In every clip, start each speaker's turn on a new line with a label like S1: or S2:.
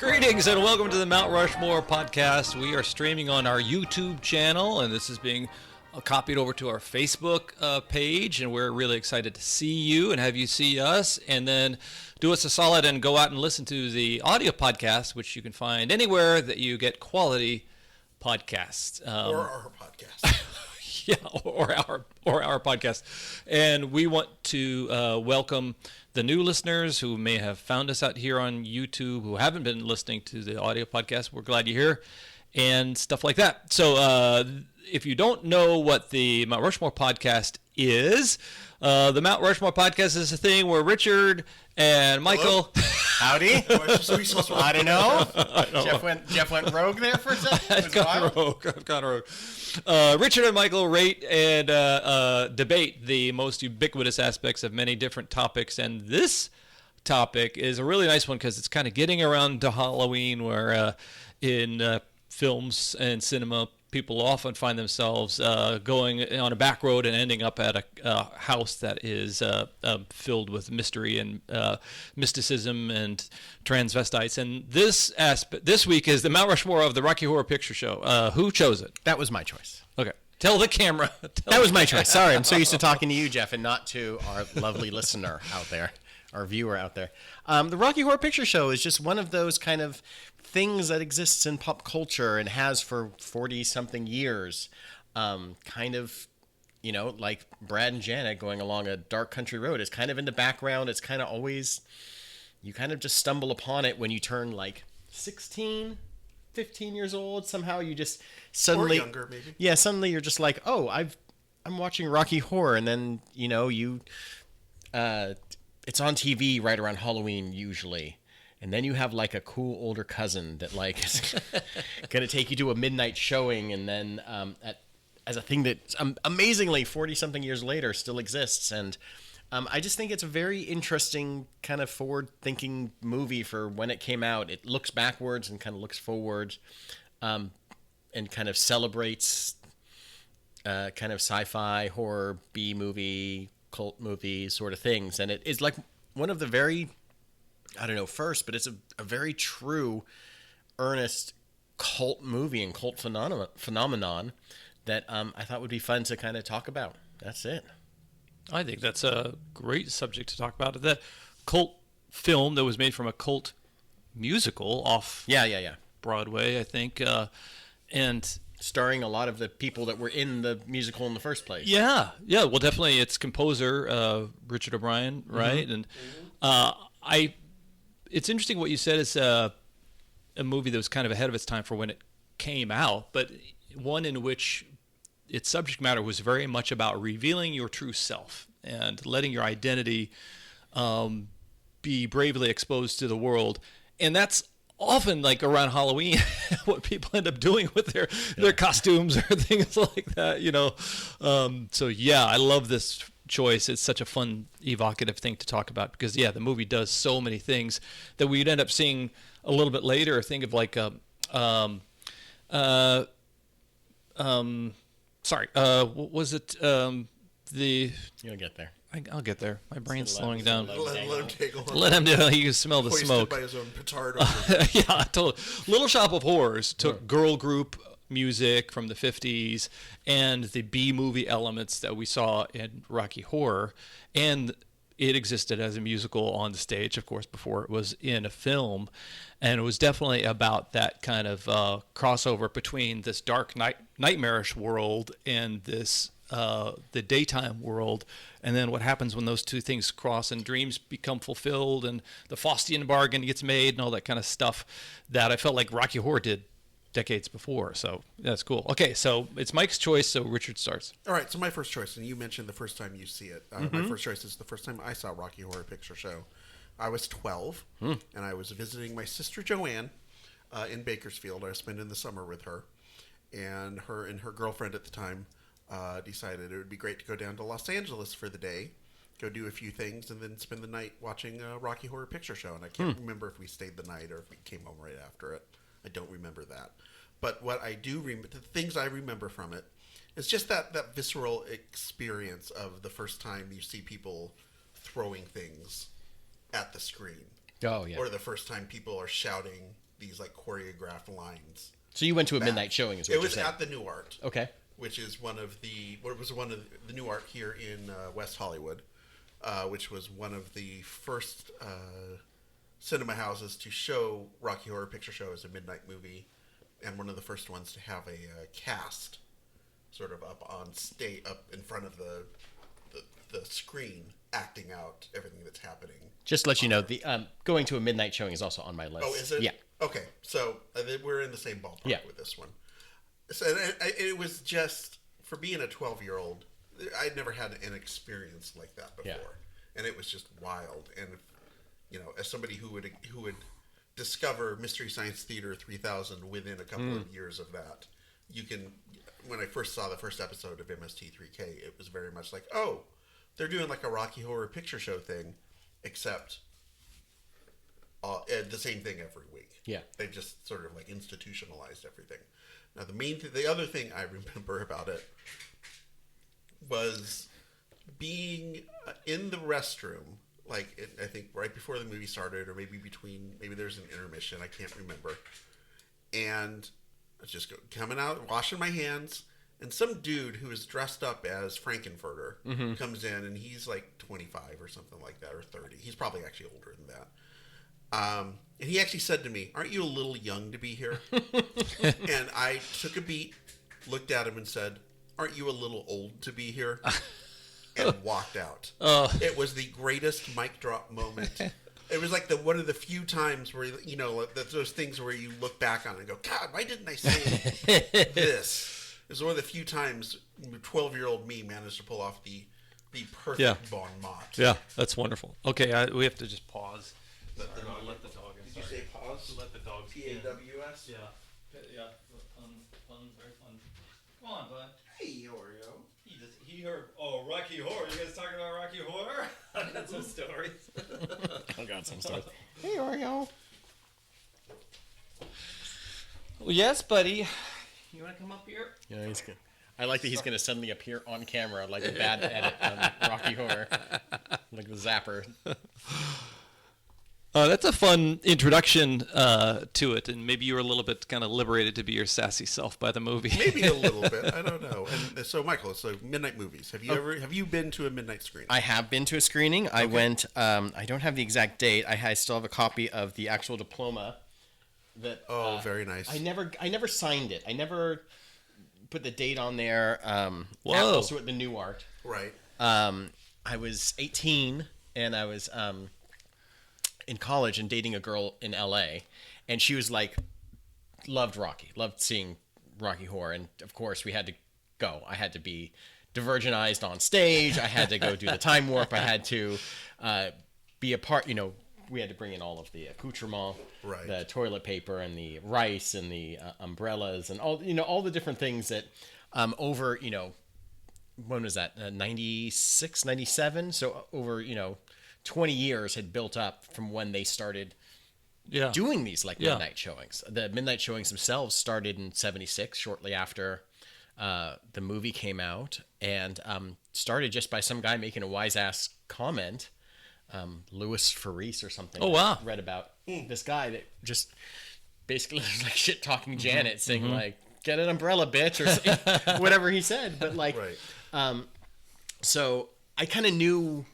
S1: Greetings and welcome to the Mount Rushmore podcast. We are streaming on our YouTube channel, and this is being copied over to our Facebook page, and we're really excited to see you and have you see us. And then do us a solid and go out and listen to the audio podcast, which you can find anywhere that you get quality podcasts.
S2: Or our podcast.
S1: Yeah, or our podcast. And we want to welcome the new listeners who may have found us out here on YouTube who haven't been listening to the audio podcast. We're glad you're here and stuff like that. So if you don't know what the Mount Rushmore podcast is, the Mount Rushmore podcast is a thing where Richard and Michael...
S3: Howdy. I don't know. Jeff went rogue there for a second.
S1: I've gone rogue. Richard and Michael rate and debate the most ubiquitous aspects of many different topics, and this topic is a really nice one because it's kind of getting around to Halloween, where in films and cinema, people often find themselves going on a back road and ending up at a house that is filled with mystery and mysticism and transvestites. And this week is the Mount Rushmore of the Rocky Horror Picture Show. Who chose it?
S3: That was my choice.
S1: Okay. Tell the camera.
S3: That was my choice. Sorry, I'm so used to talking to you, Jeff, and not to our lovely listener out there, our viewer out there. The Rocky Horror Picture Show is just one of those kind of things that exists in pop culture and has for 40-something years. Kind of, you know, like Brad and Janet going along a dark country road. It's kind of in the background. It's kind of always, you kind of just stumble upon it when you turn like 16, 15 years old. Somehow you just suddenly...
S2: Or younger, maybe.
S3: Yeah, suddenly you're just like, oh, I'm watching Rocky Horror. And then, you know, it's on TV right around Halloween usually. And then you have like a cool older cousin that like is going to take you to a midnight showing, and then as a thing that amazingly 40-something years later still exists. And I just think it's a very interesting kind of forward-thinking movie for when it came out. It looks backwards and kind of looks forward, and kind of celebrates kind of sci-fi, horror, B-movie, cult movie sort of things. And it is like one of the very... I don't know first, but it's a very true, earnest cult movie and cult phenomenon that I thought would be fun to kind of talk about. That's it.
S1: I think that's a great subject to talk about. That cult film that was made from a cult musical off Broadway, I think, and
S3: starring a lot of the people that were in the musical in the first place.
S1: Yeah. Well, definitely its composer, Richard O'Brien, right? Mm-hmm. And it's interesting what you said. It's a movie that was kind of ahead of its time for when it came out, but one in which its subject matter was very much about revealing your true self and letting your identity be bravely exposed to the world. And that's often like around Halloween what people end up doing with their costumes or things like that, you know. So yeah, I love this choice. It's such a fun, evocative thing to talk about because the movie does so many things that we'd end up seeing a little bit later. Think of like what was it?
S3: You'll get there.
S1: I'll get there. My brain's slowing down.
S2: Let him take over.
S1: Let him do it. He can smell the
S2: Hoisted
S1: smoke.
S2: by his own petard.
S1: Yeah, totally. Little Shop of Horrors took girl group music from the 50s and the B-movie elements that we saw in Rocky Horror, and it existed as a musical on the stage, of course, before it was in a film. And it was definitely about that kind of crossover between this dark nightmarish world and this the daytime world, and then what happens when those two things cross and dreams become fulfilled and the Faustian bargain gets made and all that kind of stuff that I felt like Rocky Horror did decades before. So that's cool. Okay, so it's Mike's choice, so Richard starts.
S2: All right, so my first choice, and you mentioned the first time you see it. My first choice is the first time I saw Rocky Horror Picture Show. I was 12, and I was visiting my sister Joanne in Bakersfield. I was spending the summer with her, and her girlfriend at the time decided it would be great to go down to Los Angeles for the day, go do a few things, and then spend the night watching a Rocky Horror Picture Show. And I can't remember if we stayed the night or if we came home right after it. I don't remember that. But what I do remember, the things I remember from it, is just that visceral experience of the first time you see people throwing things at the screen.
S3: Oh, yeah.
S2: Or the first time people are shouting these like choreographed lines.
S3: So you went to a midnight showing, is what
S2: It
S3: you're
S2: was
S3: saying?
S2: at the New Art.
S3: Okay.
S2: Which is one of the New Art here in West Hollywood, which was one of the first cinema houses to show Rocky Horror Picture Show as a midnight movie, and one of the first ones to have a cast sort of up on stage, up in front of the screen, acting out everything that's happening.
S3: Just to let you know, the going to a midnight showing is also on my list.
S2: Oh, is it?
S3: Yeah.
S2: Okay, so we're in the same ballpark with this one. So it was just, for being a 12-year-old, I'd never had an experience like that before, and it was just wild. And as somebody who would discover Mystery Science Theater 3000 within a couple of years of that, when I first saw the first episode of MST3K, it was very much like, oh, they're doing like a Rocky Horror Picture Show thing, except the same thing every week.
S3: Yeah.
S2: They've just sort of like institutionalized everything. Now, the other thing I remember about it was being in the restroom, I think right before the movie started, or maybe there's an intermission, I can't remember. And I was just coming out, washing my hands, and some dude who is dressed up as Frankenfurter comes in, and he's like 25 or something like that, or 30. He's probably actually older than that. And he actually said to me, "Aren't you a little young to be here?" And I took a beat, looked at him, and said, "Aren't you a little old to be here?" And walked out. It was the greatest mic drop moment. It was like one of the few times where those things where you look back on it and go, "God, why didn't I say this?" It was one of the few times 12-year-old me managed to pull off the perfect bon mot.
S1: Yeah, that's wonderful. Okay, we have to just pause.
S2: Let the
S1: dog in.
S2: Did you say pause?
S1: Let the dog
S2: P-A-W-S?
S1: Yeah. Fun, very fun. Come on, bud.
S2: Hey, Oreo.
S1: He heard, Rocky Horror. You guys talking about Rocky Horror? I got some stories.
S3: I got some stuff. Hey, Oreo.
S1: Well, yes, buddy. You want to come up here?
S3: Yeah, he's good. I like that he's going to suddenly appear on camera like a bad edit on Rocky Horror. Like the zapper.
S1: That's a fun introduction to it, and maybe you were a little bit kind of liberated to be your sassy self by the movie.
S2: Maybe a little bit. I don't know. And so, Michael, midnight movies. Have you been to a midnight screening?
S3: I have been to a screening. I went. I don't have the exact date. I still have a copy of the actual diploma. That.
S2: Very nice.
S3: I never signed it. I never put the date on there.
S1: Whoa.
S3: Also at the New Art.
S2: Right.
S3: I was 18 and I was in college and dating a girl in LA, and she was like, loved seeing Rocky Horror, and of course we had to go. I had to be divergenized on stage. I had to go do the time warp. I had to be a part. We had to bring in all of the accoutrement,
S2: right,
S3: the toilet paper and the rice and the umbrellas and all the different things that over when was that 96, 97? So over 20 years had built up from when they started doing these midnight showings. The midnight showings themselves started in 76, shortly after the movie came out, and started just by some guy making a wise ass comment. Louis Faris or something.
S1: Oh, wow.
S3: Read about this guy that just basically was like shit talking Janet, saying like, "Get an umbrella, bitch," or whatever he said. But
S2: right.
S3: So I kind of knew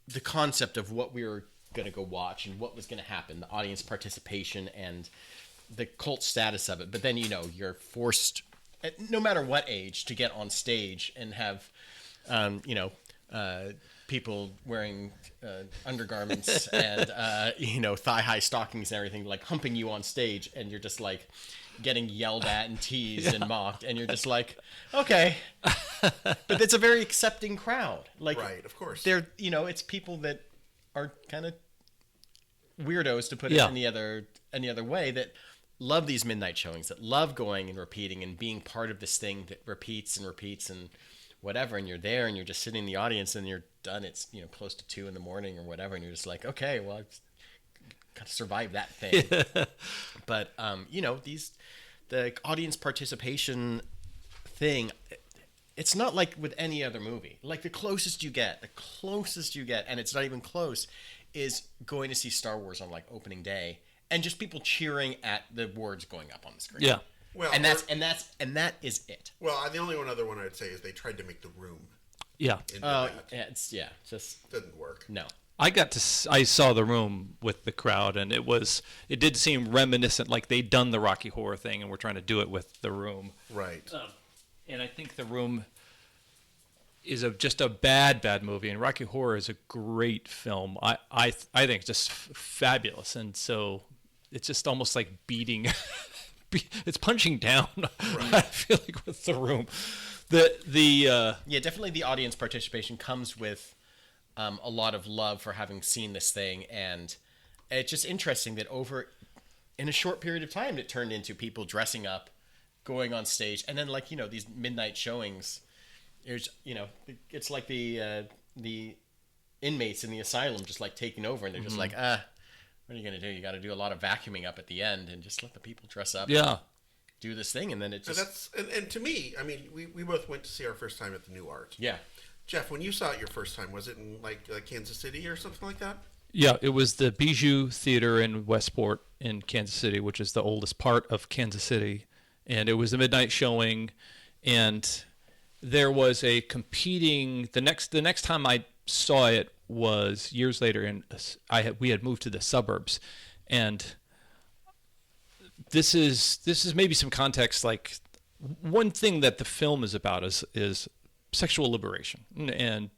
S3: the concept of what we were going to go watch and what was going to happen, the audience participation and the cult status of it. But then, you're forced, no matter what age, to get on stage and have, people wearing undergarments and, thigh-high stockings and everything, like humping you on stage, and you're just like getting yelled at and teased and mocked, and you're just like, okay. But it's a very accepting crowd. Like,
S2: right, of course.
S3: They're, it's people that are kind of weirdos, to put it any other way, that love these midnight showings, that love going and repeating and being part of this thing that repeats and repeats and whatever. And you're there and you're just sitting in the audience and you're done. It's, close to 2 a.m. or whatever. And you're just like, okay, well, I've got to survive that thing. But, the audience participation thing, it's not like with any other movie. Like the closest you get, and it's not even close, is going to see Star Wars on like opening day and just people cheering at the words going up on the screen.
S1: Yeah.
S2: Well,
S3: and that is it.
S2: Well, the only other one I'd say is they tried to make The Room.
S1: Yeah.
S2: Into that.
S3: Just
S2: Didn't work.
S3: no.
S1: I saw The Room with the crowd, and it did seem reminiscent, like they'd done the Rocky Horror thing, and we're trying to do it with The Room.
S2: Right.
S1: And I think The Room is just a bad movie, and Rocky Horror is a great film. I think it's just fabulous, and so it's just almost like beating. It's punching down. Right. I feel like with The Room,
S3: definitely the audience participation comes with a lot of love for having seen this thing, and it's just interesting that in a short period of time it turned into people dressing up, going on stage, and then these midnight showings. There's it's like the inmates in the asylum just like taking over, and they're just like, what are you gonna do? You got to do a lot of vacuuming up at the end, and just let the people dress up.
S1: Yeah.
S3: Do this thing, and then it just.
S2: And to me, I mean, we both went to see our first time at the New Art.
S3: Yeah.
S2: Jeff, when you saw it your first time, was it in like Kansas City or something like that?
S1: Yeah, it was the Bijou Theater in Westport in Kansas City, which is the oldest part of Kansas City, and it was a midnight showing, and there was a competing. The next time I saw it was years later, and we had moved to the suburbs, and this is maybe some context. Like, one thing that the film is about is sexual liberation and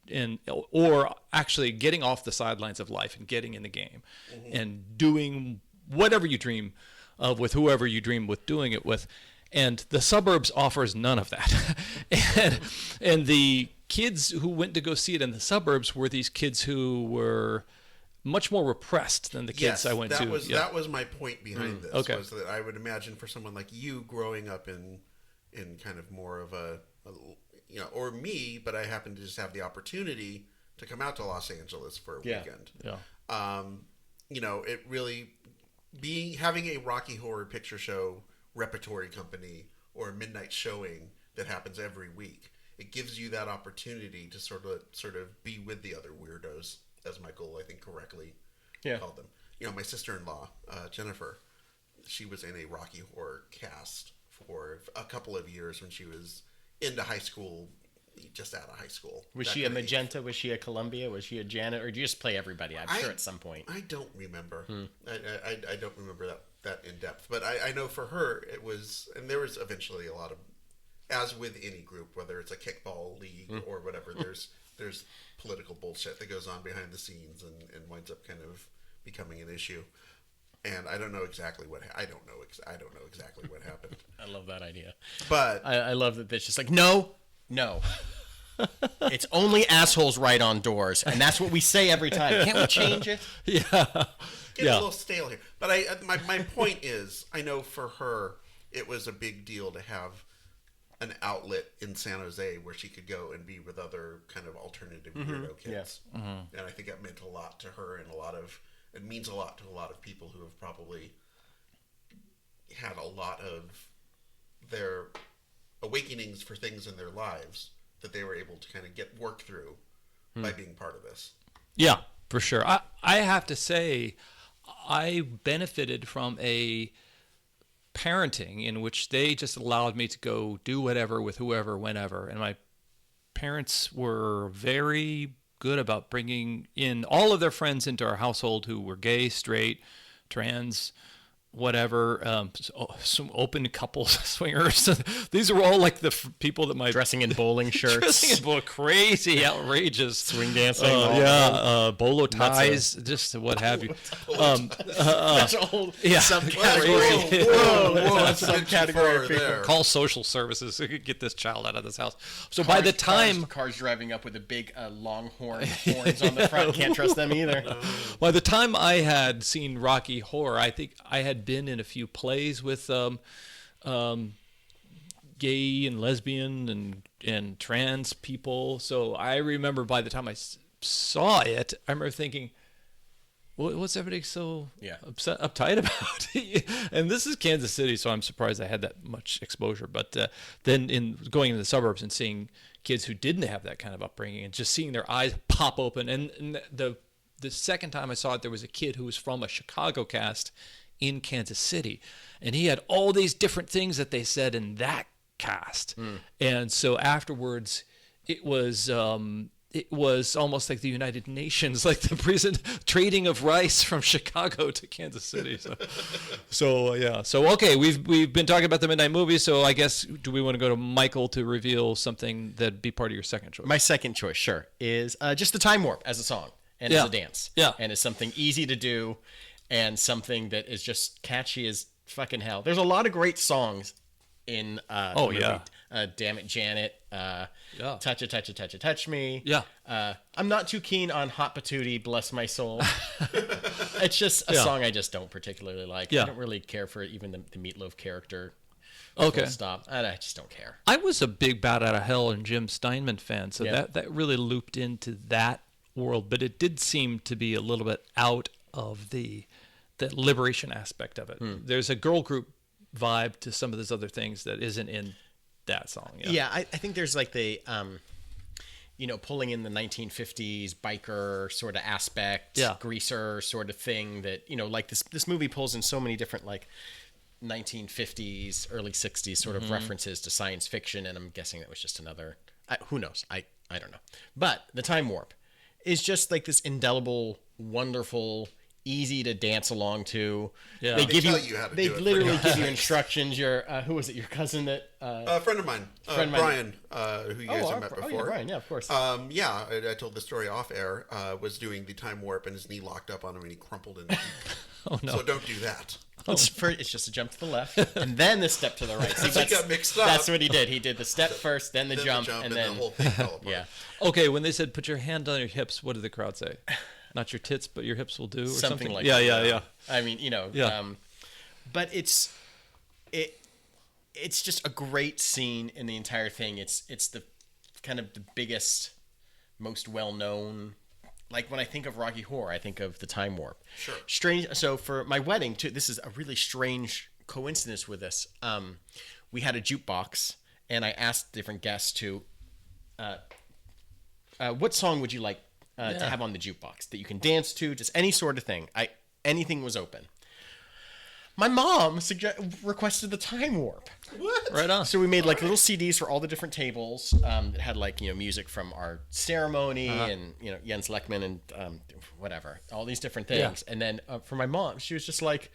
S1: or actually getting off the sidelines of life and getting in the game and doing whatever you dream of with whoever you dream with doing it with. And the suburbs offers none of that. and the kids who went to go see it in the suburbs were these kids who were much more repressed than the kids I went to.
S2: That was my point behind this.
S1: Okay.
S2: Was that I would imagine for someone like you growing up in kind of more of a or me, but I happen to just have the opportunity to come out to Los Angeles for a weekend.
S1: Yeah.
S2: It really having a Rocky Horror Picture Show repertory company or a midnight showing that happens every week. It gives you that opportunity to sort of be with the other weirdos, as Michael, I think, correctly called them. My sister-in-law, Jennifer, she was in a Rocky Horror cast for a couple of years when she was into high school, just out of high school.
S3: Was she a Magenta? Was she a Columbia? Was she a Janet? Or did you just play everybody? I'm sure at some point.
S2: I don't remember. I don't remember that in depth. But I know for her it was, and there was eventually a lot of, as with any group, whether it's a kickball league or whatever, there's political bullshit that goes on behind the scenes and winds up kind of becoming an issue. And I don't know exactly what I don't know exactly what happened.
S3: I love that idea.
S2: But
S3: I love that it's just like no. It's only assholes write on doors, and that's what we say every time. Can't we change it?
S1: Yeah.
S2: Get a little stale here. But my point is, I know for her it was a big deal to have an outlet in San Jose where she could go and be with other kind of alternative weirdo kids.
S3: Yes.
S2: And I think that meant a lot to her, and it means a lot to a lot of people who have probably had a lot of their awakenings for things in their lives that they were able to kind of work through by being part of this.
S1: Yeah, for sure. I have to say, I benefited from a parenting in which they just allowed me to go do whatever with whoever, whenever. And my parents were very good about bringing in all of their friends into our household who were gay, straight, trans, whatever, some open couples, swingers. These were all like the people that my
S3: Dressing in bowling shirts.
S1: Crazy, outrageous.
S3: Swing dancing.
S1: Bolo ties, just what have you.
S3: That's a whole
S2: subcategory. Whoa, that's a subcategory there.
S1: Call social services. Get this child out of this house. So by the time...
S3: Cars driving up with a big longhorn horns on the front. Can't trust them either.
S1: By the time I had seen Rocky Horror, I think I had been in a few plays with gay and lesbian and trans people. So I remember by the time I saw it, I remember thinking, what's everybody so uptight about? And this is Kansas City, so I'm surprised I had that much exposure. But then in going into the suburbs and seeing kids who didn't have that kind of upbringing and just seeing their eyes pop open. And the second time I saw it, there was a kid who was from a Chicago cast in Kansas City, and he had all these different things that they said in that cast. And so afterwards, it was almost like the United Nations, like the present trading of rice from Chicago to Kansas City. So yeah. So okay, we've been talking about the midnight movie. So I guess, do we want to go to Michael to reveal something that'd be part of your second choice?
S3: My second choice, sure, is just the Time Warp as a song and as a dance.
S1: Yeah.
S3: And it's something easy to do, and something that is just catchy as fucking hell. There's a lot of great songs in the movie. Damn It, Janet. Touch It, Touch It, Touch It, Touch Me.
S1: Yeah.
S3: I'm not too keen on Hot Patootie, Bless My Soul. It's just a song I just don't particularly like.
S1: Yeah.
S3: I don't really care for even the Meatloaf character.
S1: Okay.
S3: Full stop. I just don't care.
S1: I was a big Bat Out of Hell and Jim Steinman fan, so
S3: Yeah.
S1: that really looped into that world, but it did seem to be a little bit out of the liberation aspect of it. There's a girl group vibe to some of those other things that isn't in that song.
S3: Yeah, I think there's like the, pulling in the 1950s biker sort of aspect, greaser sort of thing that, like this movie pulls in so many different like 1950s, early 60s sort of references to science fiction, and I'm guessing that was just another, who knows? I don't know. But the Time Warp is just like this indelible, wonderful, easy to dance along to.
S1: Yeah.
S2: They
S3: literally give you instructions. Your who was it? Your cousin that
S2: a friend of mine, Brian, who you guys have met before.
S3: Yeah, Brian, yeah, of course.
S2: I told the story off air. Was doing the Time Warp, and his knee locked up on him, and he crumpled in.
S1: Oh no!
S2: So don't do that.
S3: It's just a jump to the left, and then the step to the right. See,
S2: So he got mixed up.
S3: That's what he did. He did the step first, then the jump, and then
S2: the whole thing fell apart.
S3: yeah.
S1: Okay, when they said put your hand on your hips, what did the crowd say? Not your tits, but your hips will do, or something
S3: like
S1: that.
S3: Yeah.
S1: Yeah.
S3: I mean, but it's just a great scene in the entire thing. It's the kind of the biggest, most well known. Like when I think of Rocky Horror, I think of the Time Warp.
S2: Sure.
S3: Strange. So for my wedding too, this is a really strange coincidence with this. We had a jukebox, and I asked different guests to, what song would you like to have on the jukebox that you can dance to, just any sort of thing. Anything was open. My mom requested the Time Warp.
S2: What?
S1: Right on.
S3: So we made like little CDs for all the different tables that had like, music from our ceremony and, Jens Lekman and whatever, all these different things.
S1: Yeah.
S3: And then for my mom, she was just like,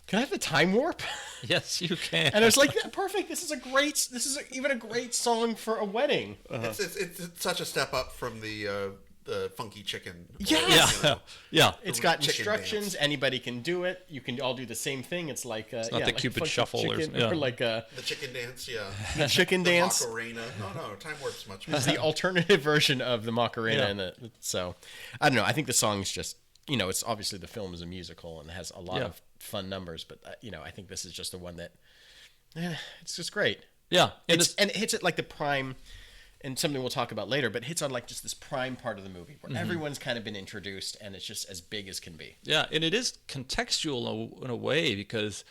S3: can I have the Time Warp?
S1: Yes, you can.
S3: And I was like, yeah, perfect. This is even a great song for a wedding.
S2: It's such a step up from the funky chicken.
S3: Yes.
S1: Yeah.
S3: It's got
S2: Chicken
S3: instructions.
S2: dance.
S3: Anybody can do it. You can all do the same thing. It's like
S1: not the
S3: like
S1: Cupid
S3: funky
S1: shuffle
S3: chicken,
S1: or
S3: like
S2: The chicken dance, yeah.
S3: the chicken
S2: The
S3: dance.
S2: Macarena. No, Time Warp's much
S3: It's
S2: better.
S3: the alternative version of the Macarena.
S1: Yeah.
S3: And so I don't know. I think the song's just, it's obviously the film is a musical and has a lot of fun numbers, but I think this is just the one that it's just great.
S1: Yeah.
S3: And it hits it like the prime, and something we'll talk about later, but hits on like just this prime part of the movie where everyone's kind of been introduced and it's just as big as can be.
S1: Yeah, and it is contextual in a way because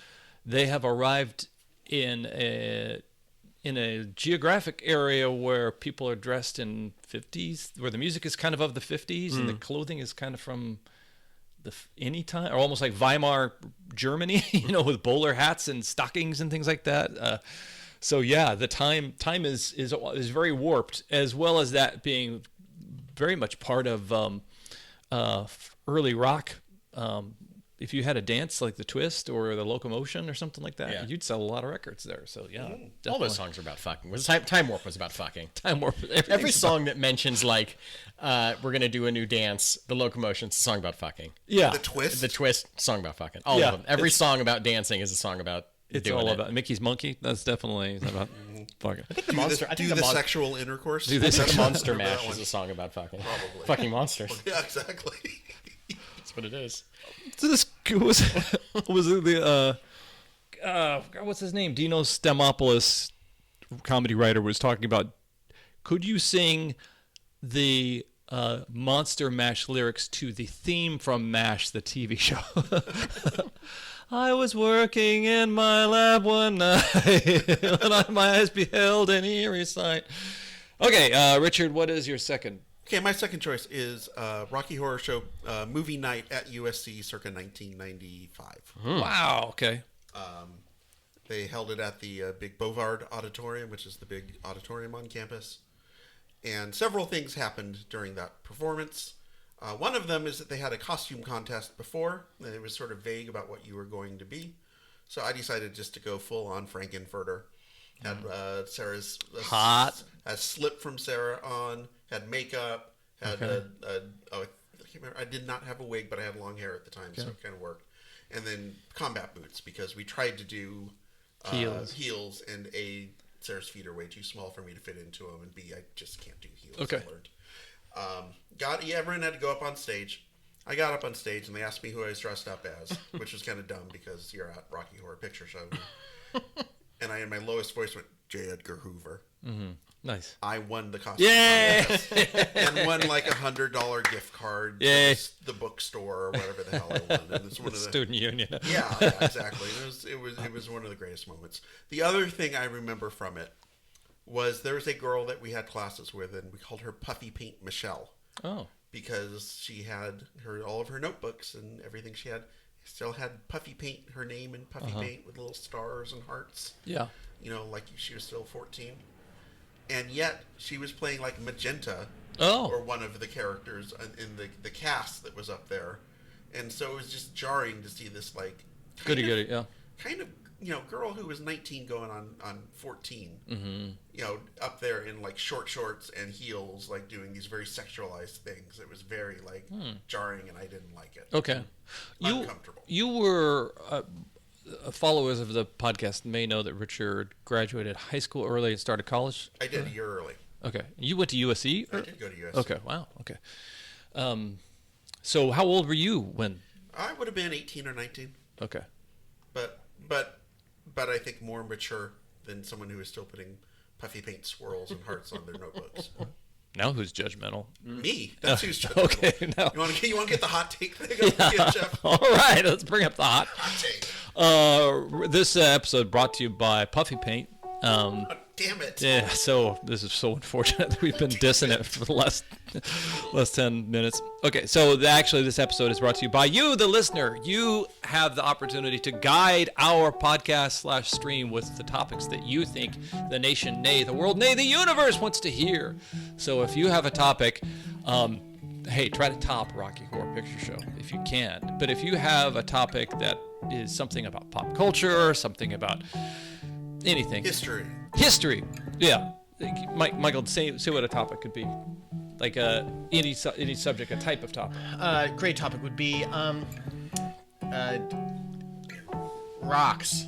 S1: they have arrived in a geographic area where people are dressed in 50s, where the music is kind of the 50s and the clothing is kind of from any time, or almost like Weimar Germany, with bowler hats and stockings and things like that. So yeah, the time is very warped, as well as that being very much part of early rock. If you had a dance like the Twist or the Locomotion or something like that, you'd sell a lot of records there. So yeah,
S3: all those songs are about fucking. Time Warp was about fucking.
S1: Time Warp.
S3: Every song that mentions like we're gonna do a new dance, the Locomotion's a song about fucking.
S1: Yeah,
S2: The Twist,
S3: song about fucking. All of them. Every song about dancing is a song about.
S1: It's all about Mickey's Monkey. That's definitely about fucking.
S3: I think the monster.
S2: do the sexual intercourse.
S1: Do this-
S3: The Monster
S2: Remember that
S3: Mash is
S2: one?
S3: a song about fucking.
S2: Probably.
S3: Fucking monsters.
S2: Yeah, exactly.
S3: That's what it is.
S1: So this was the what's his name? Dino Stemopoulos, comedy writer, was talking about. Could you sing the Monster Mash lyrics to the theme from MASH, the TV show? I was working in my lab one night when my eyes beheld an eerie sight. Okay, Richard, what is your second
S2: Okay, my second choice is Rocky Horror Show movie night at USC circa 1995.
S1: Wow. Okay.
S2: They held it at the big Bovard Auditorium, which is the big auditorium on campus. And several things happened during that performance. One of them is that they had a costume contest before, and it was sort of vague about what you were going to be. So I decided just to go full on Frankenfurter. Had Sarah's
S1: hot,
S2: had slip from Sarah on, had makeup, had I can't remember. I did not have a wig, but I had long hair at the time, so it kind of worked. And then combat boots, because we tried to do heels, and A, Sarah's feet are way too small for me to fit into them, and B, I just can't do heels.
S1: Okay.
S2: I learned. Everyone had to go up on stage. I got up on stage, and they asked me who I was dressed up as, which was kind of dumb because you're at Rocky Horror Picture Show. And I, in my lowest voice, went, J. Edgar Hoover.
S1: Mm-hmm. Nice.
S2: I won the costume contest and won like $100 gift card to the bookstore or whatever the hell I won. And it's one of the
S1: student union.
S2: Yeah, exactly. It was one of the greatest moments. The other thing I remember from it was there was a girl that we had classes with, and we called her Puffy Paint Michelle. Oh. Because she had all of her notebooks and everything she had still had puffy paint, her name in puffy paint with little stars and hearts. Yeah. Like she was still 14. And yet she was playing like Magenta or one of the characters in the cast that was up there. And so it was just jarring to see this like kind of girl who was 19 going on 14, up there in like short shorts and heels, like doing these very sexualized things. It was very like jarring, and I didn't like it.
S1: Okay.
S2: Uncomfortable.
S1: You were followers of the podcast may know that Richard graduated high school early and started college.
S2: I did a year early.
S1: Okay. You went to USC?
S2: I did go to USC.
S1: Okay. Wow. Okay. So how old were you when?
S2: I would have been 18 or 19.
S1: Okay.
S2: But I think more mature than someone who is still putting puffy paint swirls and hearts on their notebooks.
S1: Now who's judgmental?
S2: Me. That's who's judgmental.
S1: Okay. Now.
S2: You want to get the hot take thing up again, Jeff?
S1: All right. Let's bring up the hot
S2: take.
S1: This episode brought to you by Puffy Paint.
S2: Damn it.
S1: Yeah, so this is so unfortunate that we've been dissing it for the last 10 minutes. Okay, so actually this episode is brought to you by you, the listener. You have the opportunity to guide our podcast/stream with the topics that you think the nation, nay, the world, nay, the universe wants to hear. So if you have a topic, hey, try to top Rocky Horror Picture Show if you can. But if you have a topic that is something about pop culture, something about anything. History. Yeah. Michael, say what a topic could be. Like any subject, a type of topic.
S3: Great topic would be rocks.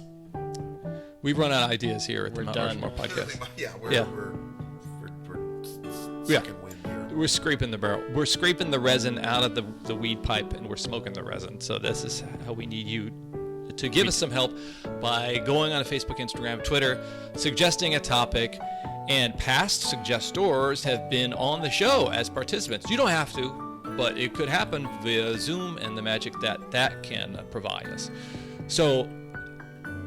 S1: We've run out of ideas here at the Mount Rushmore podcast. We're scraping the barrel. We're scraping the resin out of the weed pipe, and we're smoking the resin. So this is how we need you to give us some help by going on Facebook, Instagram, Twitter, suggesting a topic, and past suggestors have been on the show as participants. You don't have to, but it could happen via Zoom and the magic that can provide us. So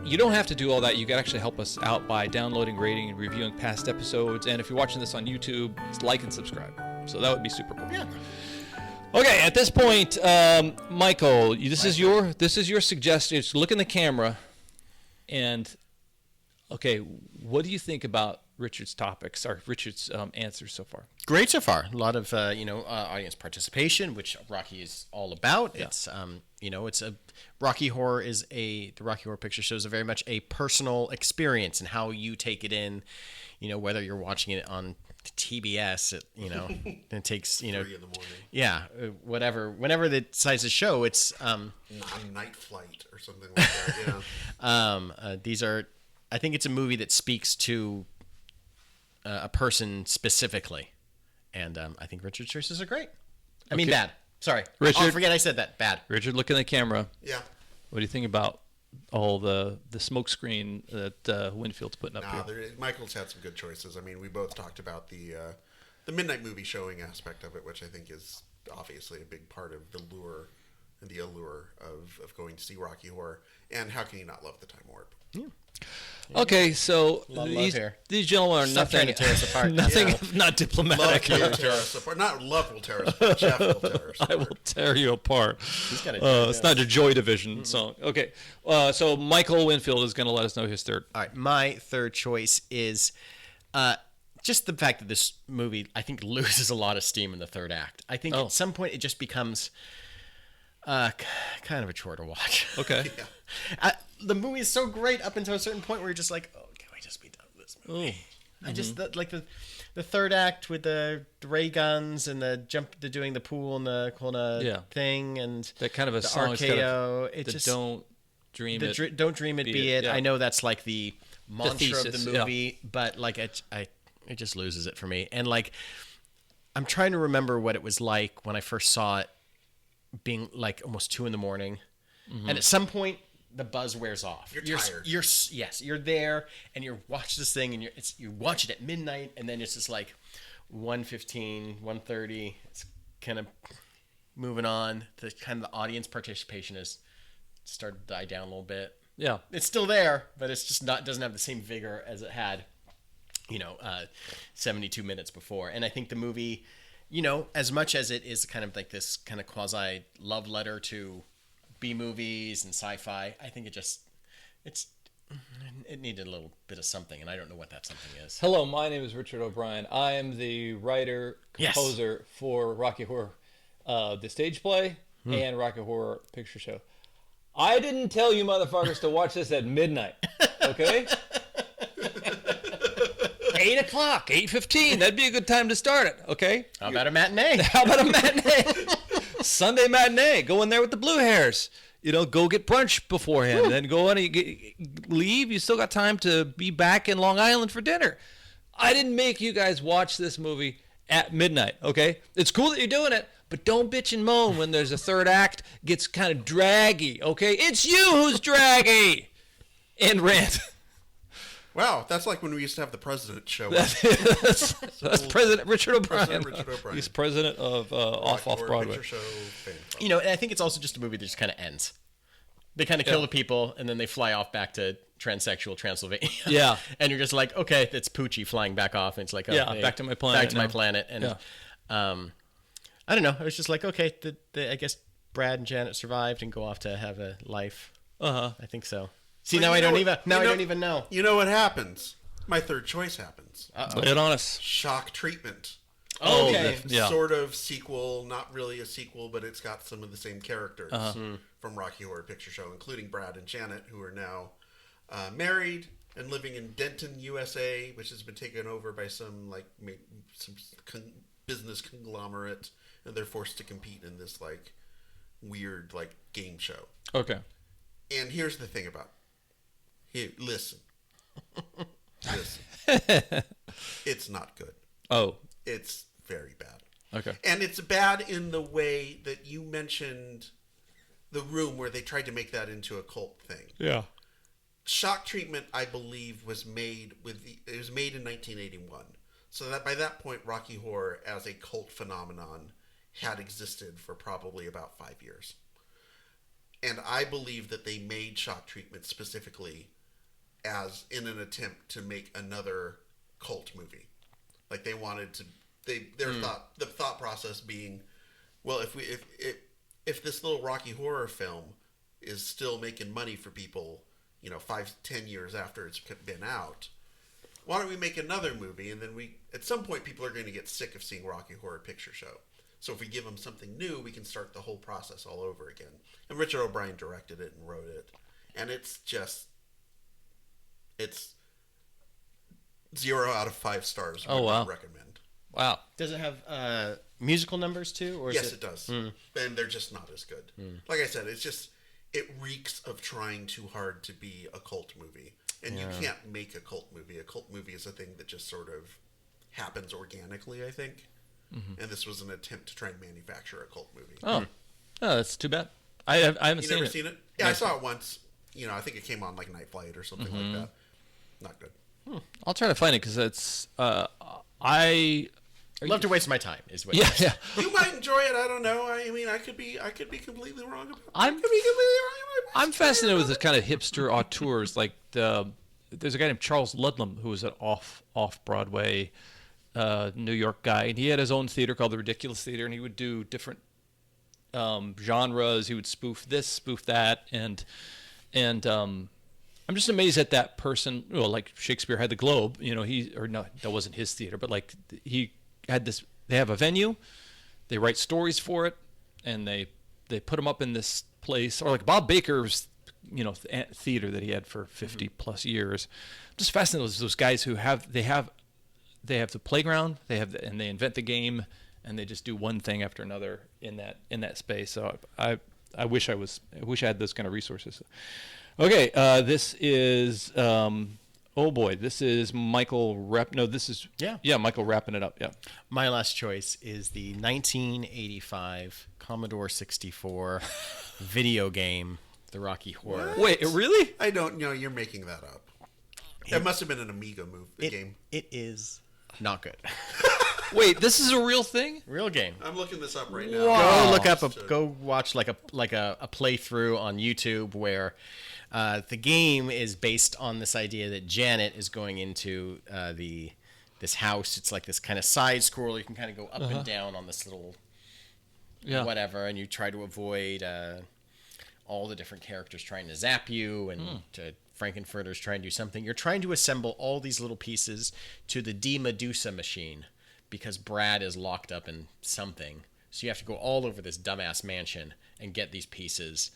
S1: you don't have to do all that. You can actually help us out by downloading, rating, and reviewing past episodes. And if you're watching this on YouTube, like and subscribe. So that would be super cool. Yeah. Okay, at this point, Michael, this is your suggestion. Look in the camera, and okay, what do you think about Richard's topics or Richard's answers so far?
S3: Great so far. A lot of audience participation, which Rocky is all about. Yeah. It's it's a Rocky Horror the Rocky Horror Picture Show is very much a personal experience and how you take it in. Whether you're watching it on TBS, it takes 3
S2: in the morning.
S3: Yeah, whatever. Whenever they decides to show, it's
S2: Night Flight or something like that.
S3: I think it's a movie that speaks to a person specifically, and I think Richard's choices are great. I mean, bad. Sorry, Richard. Oh, forget I said that. Bad.
S1: Richard, look in the camera.
S2: Yeah.
S1: What do you think about all the smoke screen that Winfield's putting up here?
S2: Michael's had some good choices. I mean, we both talked about the midnight movie showing aspect of it, which I think is obviously a big part of the lure and the allure of going to see Rocky Horror. And how can you not love the Time Warp?
S1: Yeah. Okay, so
S3: Love here.
S1: these gentlemen are
S3: Stop trying
S1: nothing,
S3: to tear us apart.
S1: nothing
S2: Yeah.
S1: if not diplomatic.
S2: Love will tear us apart. Not love will tear us apart. Jeff will tear us apart.
S1: I will tear you apart.
S3: He's got a
S1: It's not a Joy Division song. Okay, so Michael Winfield is going to let us know his third.
S3: All right, my third choice is just the fact that this movie, I think, loses a lot of steam in the third act. I think at some point it just becomes kind of a chore to watch.
S1: Okay.
S2: Yeah.
S3: The movie is so great up until a certain point where you're just like, oh, can we just be done with this movie? I just like the third act with the ray guns and the doing the pool and the Kona thing and
S1: That kind of a
S3: the
S1: song is kind
S3: RKO.
S1: of the Don't Dream It.
S3: Don't dream it, be it.
S1: Yeah.
S3: I know that's like the mantra
S1: thesis,
S3: of the movie, but like it just loses it for me. And like, I'm trying to remember what it was like when I first saw it, being like almost 2 a.m, and at some point the buzz wears off.
S2: You're tired.
S3: You're there and you're watching this thing and you watch it at midnight, and then it's just like 1:15, 1:30. It's kind of moving on. The kind of the audience participation has started to die down a little bit.
S1: Yeah.
S3: It's still there, but it's just doesn't have the same vigor as it had, 72 minutes before. And I think the movie, as much as it is kind of like this kind of quasi love letter to B movies and sci-fi, I think it needed a little bit of something, and I don't know what that something is.
S1: Hello, my name is Richard O'Brien. I am the writer, composer for Rocky Horror, the stage play, and Rocky Horror Picture Show. I didn't tell you motherfuckers to watch this at midnight, okay? 8 o'clock, 8:15. That'd be a good time to start it, okay?
S3: How about a matinee?
S1: How about a matinee? Sunday matinee. Go in there with the blue hairs. Go get brunch beforehand. Then go on and leave. You still got time to be back in Long Island for dinner. I didn't make you guys watch this movie at midnight, okay? It's cool that you're doing it, but don't bitch and moan when there's a third act gets kind of draggy, okay? It's you who's draggy. And rant.
S2: Wow, that's like when we used to have the president show.
S1: That's President Richard O'Brien.
S2: President Richard O'Brien.
S1: He's president of Off Broadway.
S2: Picture Show fan club.
S3: And I think it's also just a movie that just kind of ends. They kind of kill the people, and then they fly off back to transsexual Transylvania.
S1: Yeah.
S3: And you're just like, okay, it's Poochie flying back off. And it's like,
S1: back to my planet.
S3: Back to my planet. And I don't know. I was just like, okay, I guess Brad and Janet survived and go off to have a life.
S1: Uh-huh.
S3: I think so. See,
S2: Well,
S3: I don't even know.
S2: You know what happens? My third choice happens.
S1: Lay it on us.
S2: Shock Treatment.
S3: Oh, okay.
S1: Yeah.
S2: Sort of sequel, not really a sequel, but it's got some of the same characters from Rocky Horror Picture Show, including Brad and Janet, who are now married and living in Denton, USA, which has been taken over by some business conglomerate, and they're forced to compete in this weird game show.
S1: Okay.
S2: And here's the thing about listen. It's not good.
S1: Oh.
S2: It's very bad.
S1: Okay.
S2: And it's bad in the way that you mentioned The Room, where they tried to make that into a cult thing.
S1: Yeah.
S2: Shock Treatment, I believe, was made in 1981. So that by that point, Rocky Horror as a cult phenomenon had existed for probably about 5 years. And I believe that they made Shock Treatment specifically as in an attempt to make another cult movie. Like they wanted to, the thought process being, well, if this little Rocky Horror film is still making money for people, 5-10 years after it's been out, why don't we make another movie? And then at some point, people are going to get sick of seeing Rocky Horror Picture Show. So if we give them something new, we can start the whole process all over again. And Richard O'Brien directed it and wrote it. And it's 0 out of 5 stars.
S1: Oh, wow.
S2: Would not recommend.
S1: Wow.
S3: Does it have musical numbers too? Or
S2: Yes, it does. And they're just not as good. Like I said, it reeks of trying too hard to be a cult movie. And you can't make a cult movie. A cult movie is a thing that just sort of happens organically, I think. And this was an attempt to try and manufacture a cult movie.
S1: Oh, that's too bad. I haven't
S2: You never seen it? Yeah, I saw it once. I think it came on Night Flight or something like that. Not good.
S1: I'll try to find it because it's I'd
S3: love to waste my time. Is what?
S1: Yeah.
S2: You might enjoy it. I don't know. I mean, I could be completely wrong about.
S1: I'm fascinated with the kind of hipster auteurs, like there's a guy named Charles Ludlam who was an off Broadway New York guy, and he had his own theater called the Ridiculous Theater, and he would do different genres. He would spoof this, spoof that, and I'm just amazed at that person. Well, like Shakespeare had the Globe, that wasn't his theater, but like he had this. They have a venue, they write stories for it, and they put them up in this place, or like Bob Baker's, theater that he had for 50 plus years. I'm just fascinated with those guys who have the playground, and they invent the game, and they just do one thing after another in that space. So I wish I had those kind of resources. Okay, this is this is Michael Michael wrapping it up. Yeah.
S3: My last choice is the 1985 Commodore 64 video game, The Rocky Horror.
S1: Wait, really?
S2: I don't know. You're making that up. It must have been an Amiga game.
S3: It is not good.
S1: Wait, this is a real thing?
S3: Real game.
S2: I'm looking this up right now.
S3: Wow. Go watch like a playthrough on YouTube where the game is based on this idea that Janet is going into this house. It's like this kind of side scroll. You can kind of go up and down on this little whatever, and you try to avoid all the different characters trying to zap you, and to Frankenfurter's trying to do something. You're trying to assemble all these little pieces to the De-Medusa machine because Brad is locked up in something. So you have to go all over this dumbass mansion and get these pieces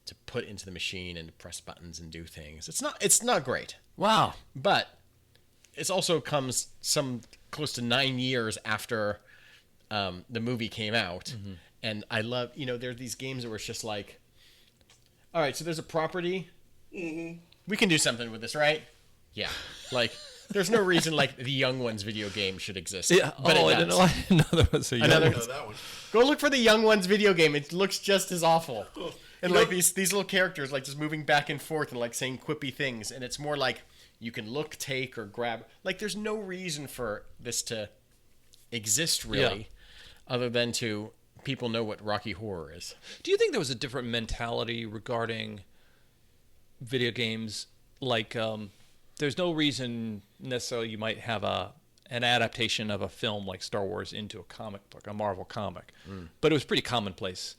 S3: to put into the machine and to press buttons and do things. It's not great.
S1: Wow.
S3: But it also comes some close to 9 years after the movie came out. Mm-hmm. And I love, there are these games where it's just like, all right, so there's a property. Mm-hmm. We can do something with this, right? Yeah. Like, there's no reason like the Young Ones video game should exist.
S1: Yeah.
S3: But
S1: I didn't know there was a Young Ones.
S2: That one.
S3: Go look for the Young Ones video game. It looks just as awful. And like these little characters like just moving back and forth and like saying quippy things. And it's more like you can look, take, or grab. Like there's no reason for this to exist really, other than to people know what Rocky Horror is.
S1: Do you think there was a different mentality regarding video games? Like there's no reason necessarily you might have an adaptation of a film like Star Wars into a comic book, a Marvel comic. But it was pretty commonplace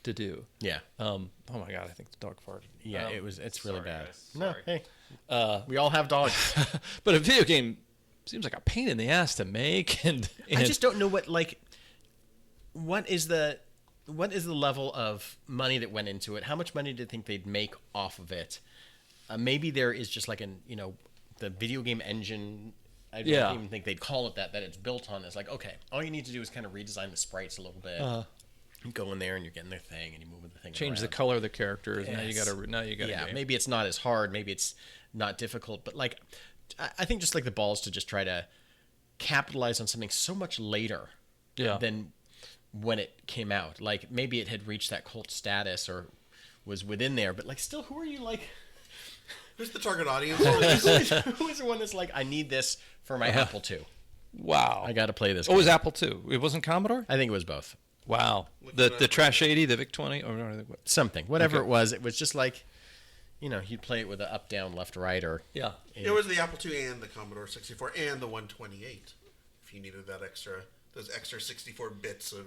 S1: to do.
S3: Yeah.
S1: Oh my God, I think the dog farted.
S3: Yeah, it's really bad.
S1: Guys.
S3: No,
S1: Sorry.
S3: hey. We all have dogs.
S1: But a video game seems like a pain in the ass to make, and
S3: I just don't know what is the level of money that went into it? How much money did you think they'd make off of it? Maybe there is just like the video game engine. I don't even think they'd call it that it's built on. It's like, okay, all you need to do is kind of redesign the sprites a little bit. You go in there and you're getting their thing and you move the thing
S1: change
S3: around.
S1: the color of the characters. Yes. Now you got
S3: yeah, maybe it's not as hard. Maybe it's not difficult. But like, I think just like the balls to just try to capitalize on something so much later than when it came out. Like maybe it had reached that cult status or was within there. But like still, who are you like...
S2: Who's the target audience?
S3: Who is the one that's like, I need this for my Apple II?
S1: Wow.
S3: I got to play this game.
S1: It was Apple II. It wasn't Commodore?
S3: I think it was both.
S1: Wow. The Trash 80, the VIC 20? Or no,
S3: something. Whatever it was just like, you'd play it with an up, down, left, right, or...
S1: Yeah.
S2: It was the Apple II and the Commodore 64 and the 128, if you needed those extra 64 bits of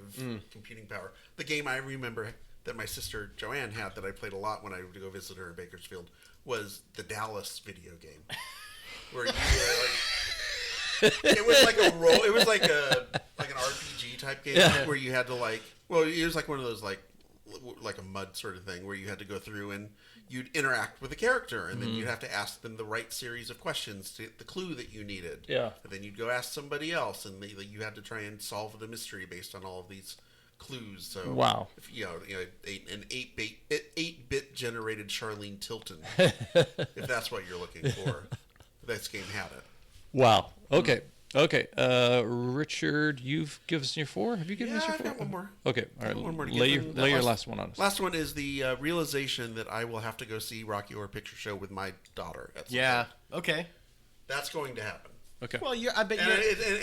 S2: computing power. The game I remember that my sister Joanne had that I played a lot when I would go visit her in Bakersfield was the Dallas video game, where you were like, it was like a role, it was like an RPG type game where you had to it was like one of those like a mud sort of thing where you had to go through and you'd interact with a character and then you'd have to ask them the right series of questions to get the clue that you needed. Yeah. And then you'd go ask somebody else and you had to try and solve the mystery based on all of these clues. So
S1: wow,
S2: if, an 8-bit generated Charlene Tilton, if that's what you're looking for, this game had it.
S1: Wow. Okay. Richard, you've given us your 4. Have you given us your 4?
S2: I've got one more.
S1: Okay. All right.
S2: One more to
S1: lay your last one on us.
S2: Last one is the realization that I will have to go see Rocky Horror Picture Show with my daughter at some point.
S3: Okay.
S2: That's going to happen.
S1: Okay.
S3: Well, I bet you...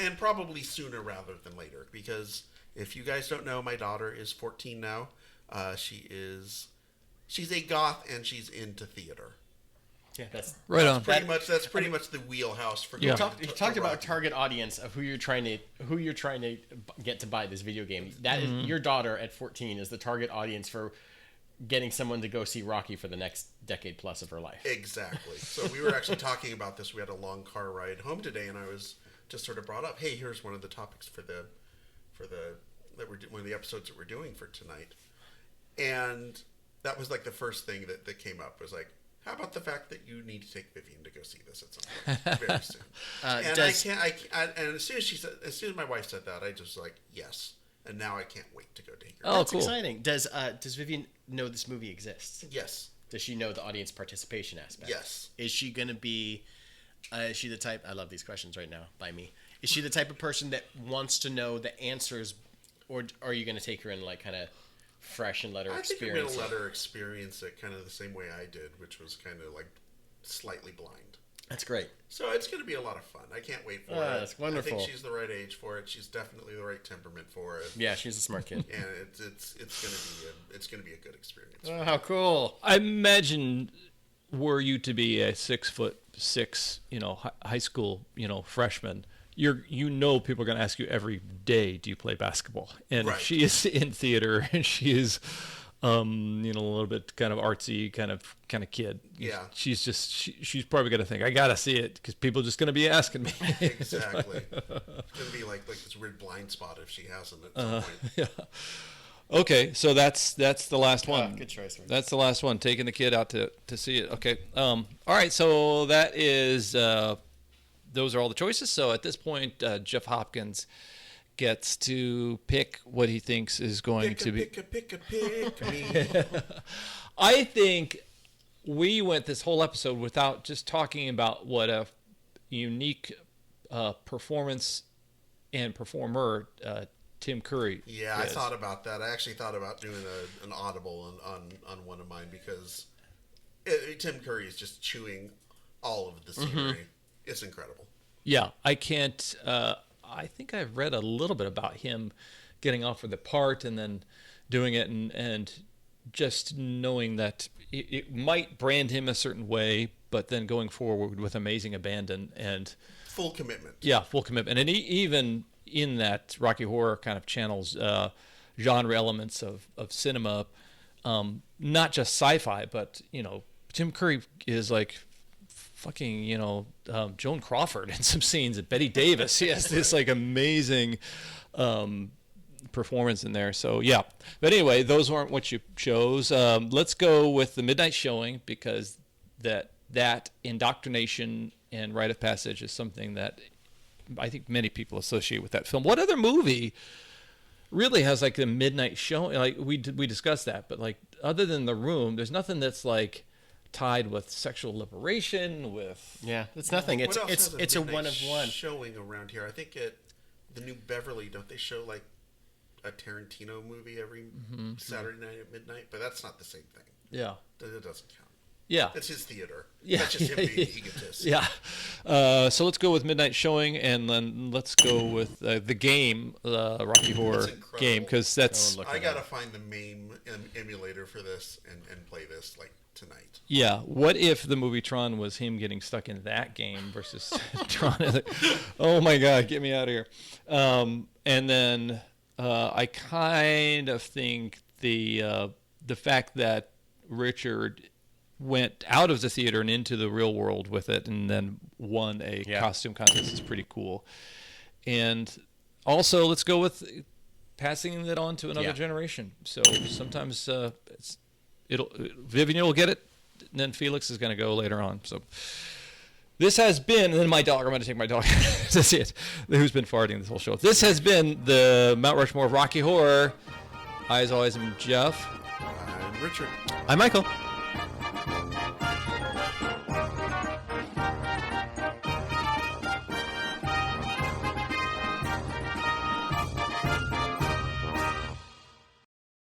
S2: And probably sooner rather than later, because if you guys don't know, my daughter is 14 now. She's a goth and she's into theater.
S3: Yeah, that's
S1: Right on.
S2: That's pretty much the wheelhouse for.
S1: Yeah.
S3: You talked about target audience of who you're trying to get to buy this video game. That is your daughter at 14 is the target audience for getting someone to go see Rocky for the next decade plus of her life.
S2: Exactly. So we were actually talking about this. We had a long car ride home today, and I was just sort of brought up, hey, here's one of the topics one of the episodes that we're doing for tonight, and that was like the first thing that came up was like, how about the fact that you need to take Vivian to go see this at some point very soon? And as soon as my wife said that, I just like, yes. And now I can't wait to go take her.
S1: Oh,
S3: That's
S1: cool.
S3: exciting. Does Vivian know this movie exists?
S2: Yes.
S3: Does she know the audience participation aspect?
S2: Yes.
S3: Is she going to be, is she the type, I love these questions right now by me. Is she the type of person that wants to know the answers, or are you going to take her in like kind of fresh and let her experience
S2: I think I'm going to
S3: it?
S2: let her experience it kind of the same way I did, which was kind of like slightly blind.
S3: That's great.
S2: So it's going to be a lot of fun. I can't wait for it.
S3: That's wonderful.
S2: I think she's the right age for it. She's definitely the right temperament for it.
S3: Yeah, she's a smart kid.
S2: And it's going to be a good experience.
S3: Oh, how cool.
S1: I imagine, were you to be a 6'6", high school, freshman, people are going to ask you every day, do you play basketball? And
S2: Right.
S1: if she is in theater and she is, a little bit kind of artsy, kind of kid.
S2: Yeah.
S1: She's probably going to think, I got to see it because people are just going to be asking me.
S2: Exactly. It's going to be like this weird blind spot if she hasn't at some point.
S1: Yeah. Okay, so that's the last one.
S3: Good choice. Right?
S1: That's the last one. Taking the kid out to see it. Okay. All right. So that is. Those are all the choices. So at this point, Jeff Hopkins gets to pick what he thinks is going to be.
S2: Pick me.
S1: I think we went this whole episode without just talking about what a unique performance and performer Tim Curry.
S2: Yeah,
S1: is.
S2: I thought about that. I actually thought about doing an audible on one of mine because Tim Curry is just chewing all of the scenery. It's incredible.
S1: Yeah, I can't. I think I've read a little bit about him getting offered the part and then doing it, and just knowing that it might brand him a certain way, but then going forward with amazing abandon and
S2: Full commitment.
S1: yeah, full commitment. And even in that Rocky Horror kind of channels genre elements of cinema, not just sci-fi, but Tim Curry is like fucking Joan Crawford in some scenes, and Betty Davis. He has this like amazing performance in there. So yeah, but anyway, those aren't what you chose. Let's go with the midnight showing, because that indoctrination and rite of passage is something that I think many people associate with that film. What other movie really has like the midnight showing? Like we discussed that, but like other than The Room, there's nothing that's like tied with sexual liberation. With
S3: it's nothing.
S2: What else has
S3: It's a
S2: midnight
S3: one of one
S2: showing around here. I think the New Beverly, don't they show like a Tarantino movie every Saturday night at midnight? But that's not the same thing.
S1: yeah,
S2: It doesn't count.
S1: yeah,
S2: That's his theater.
S1: Yeah,
S2: That's just him being an egotist.
S1: yeah. So let's go with midnight showing, and then let's go with the game, the Rocky Horror
S2: incredible.
S1: game, because that's
S2: I gotta find the MAME emulator for this and play this like tonight.
S1: yeah. What if the movie Tron was him getting stuck in that game versus Tron? Oh my God, get me out of here. And then I kind of think the fact that Richard went out of the theater and into the real world with it, and then won a costume contest is pretty cool. And also, let's go with passing it on to another generation. So sometimes Vivian will get it, and then Felix is going to go later on. So this has been, and then my dog. I'm going to take my dog to see it. Who's been farting this whole show? This has been the Mount Rushmore of Rocky Horror. I, as always, am Jeff.
S2: I'm Richard.
S1: I'm Michael.